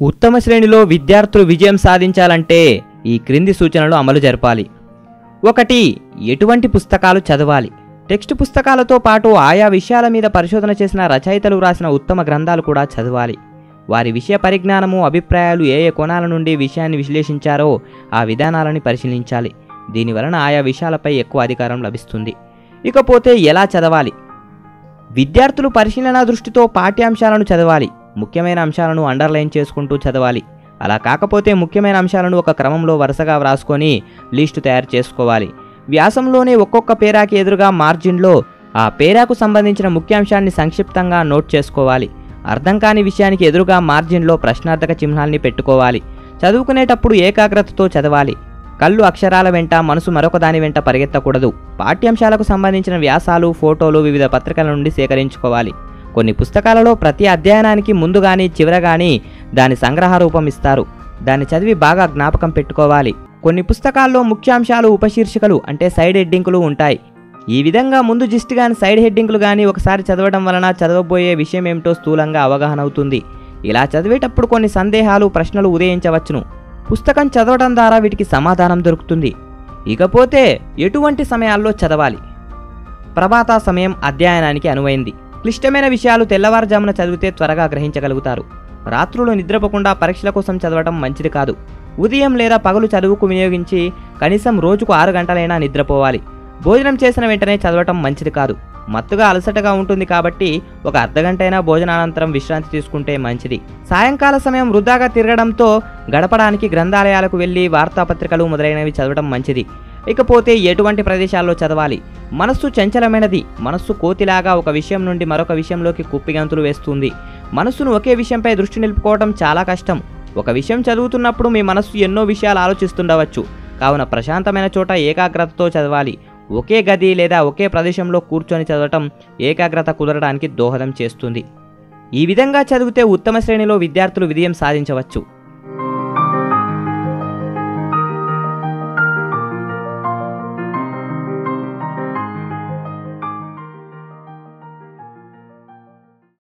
ఉత్తమ శ్రేణిలో విద్యార్థులు విజయం సాధించాలంటే ఈ క్రింది సూచనలు అమలు జరపాలి. 1. ఎటువంటి పుస్తకాలు చదవాలి? టెక్స్ట్ పుస్తకాలతో పాటు ఆయా విషయాల మీద పరిశోధన చేసిన రచయితలు రాసిన ఉత్తమ గ్రంథాలు కూడా చదవాలి. వారి విషయ పరిజ్ఞానము, అభిప్రాయాలు ఏ కోణాల నుండి విషయాన్ని విశ్లేషించారో ఆ విధానాలని పరిశీలించాలి. దీనివలన ఆయా విషయాలపై ఎక్కువ అధికారం లభిస్తుంది. ఇకపోతే ఎలా చదవాలి? విద్యార్థులు పరిశీలన దృష్టితో పాఠ్యాంశాలను చదవాలి. ముఖ్యమైన అంశాలను అండర్లైన్ చేసుకుంటూ చదవాలి. అలా కాకపోతే ముఖ్యమైన అంశాలను ఒక క్రమంలో వరుసగా వ్రాసుకొని లిస్టు తయారు చేసుకోవాలి. వ్యాసంలోనే ఒక్కొక్క పేరాకి ఎదురుగా మార్జిన్లో ఆ పేరాకు సంబంధించిన ముఖ్యాంశాన్ని సంక్షిప్తంగా నోట్ చేసుకోవాలి. అర్థం కాని విషయానికి ఎదురుగా మార్జిన్లో ప్రశ్నార్థక చిహ్నాల్ని పెట్టుకోవాలి. చదువుకునేటప్పుడు ఏకాగ్రతతో చదవాలి. కళ్ళు అక్షరాల వెంట, మనసు మరొక దాని వెంట పరిగెత్తకూడదు. పాఠ్యాంశాలకు సంబంధించిన వ్యాసాలు, ఫోటోలు వివిధ పత్రికల నుండి సేకరించుకోవాలి. కొన్ని పుస్తకాలలో ప్రతి అధ్యయనానికి ముందు కానీ చివర కానీ దాని సంగ్రహ రూపం ఇస్తారు. దాన్ని చదివి బాగా జ్ఞాపకం పెట్టుకోవాలి. కొన్ని పుస్తకాల్లో ముఖ్యాంశాలు, ఉపశీర్షికలు అంటే సైడ్ హెడ్డింగులు ఉంటాయి. ఈ విధంగా ముందు జిస్ట్ కానీ సైడ్ హెడ్డింగులు కానీ ఒకసారి చదవడం వలన చదవబోయే విషయం ఏమిటో స్థూలంగా అవగాహన అవుతుంది. ఇలా చదివేటప్పుడు కొన్ని సందేహాలు, ప్రశ్నలు ఉదయించవచ్చును. పుస్తకం చదవడం ద్వారా వీటికి సమాధానం దొరుకుతుంది. ఇకపోతే ఎటువంటి సమయాల్లో చదవాలి? ప్రభాత సమయం అధ్యయనానికి అనువైంది. క్లిష్టమైన విషయాలు తెల్లవారుజామున చదివితే త్వరగా గ్రహించగలుగుతారు. రాత్రులు నిద్రపోకుండా పరీక్షల కోసం చదవటం మంచిది కాదు. ఉదయం లేదా పగలు చదువుకు వినియోగించి కనీసం రోజుకు 6 గంటలైనా నిద్రపోవాలి. భోజనం చేసిన వెంటనే చదవటం మంచిది కాదు. మత్తుగా అలసటగా ఉంటుంది కాబట్టి ఒక అర్ధగంట అయినా భోజనానంతరం విశ్రాంతి తీసుకుంటే మంచిది. సాయంకాల సమయం వృధాగా తిరగడంతో గడపడానికి గ్రంథాలయాలకు వెళ్ళి వార్తాపత్రికలు మొదలైనవి చదవడం మంచిది. ఇకపోతే ఎటువంటి ప్రదేశాల్లో చదవాలి? మనస్సు చంచలమైనది. మనస్సు కోతిలాగా ఒక విషయం నుండి మరొక విషయంలోకి కుప్పిగంతులు వేస్తుంది. మనస్సును ఒకే విషయంపై దృష్టి నిలుపుకోవడం చాలా కష్టం. ఒక విషయం చదువుతున్నప్పుడు మీ మనస్సు ఎన్నో విషయాలు ఆలోచిస్తుండవచ్చు. కావున ప్రశాంతమైన చోట ఏకాగ్రతతో చదవాలి. ఒకే గది లేదా ఒకే ప్రదేశంలో కూర్చొని చదవటం ఏకాగ్రత కుదరడానికి దోహదం చేస్తుంది. ఈ విధంగా చదివితే ఉత్తమ శ్రేణిలో విద్యార్థులు విజయం సాధించవచ్చు.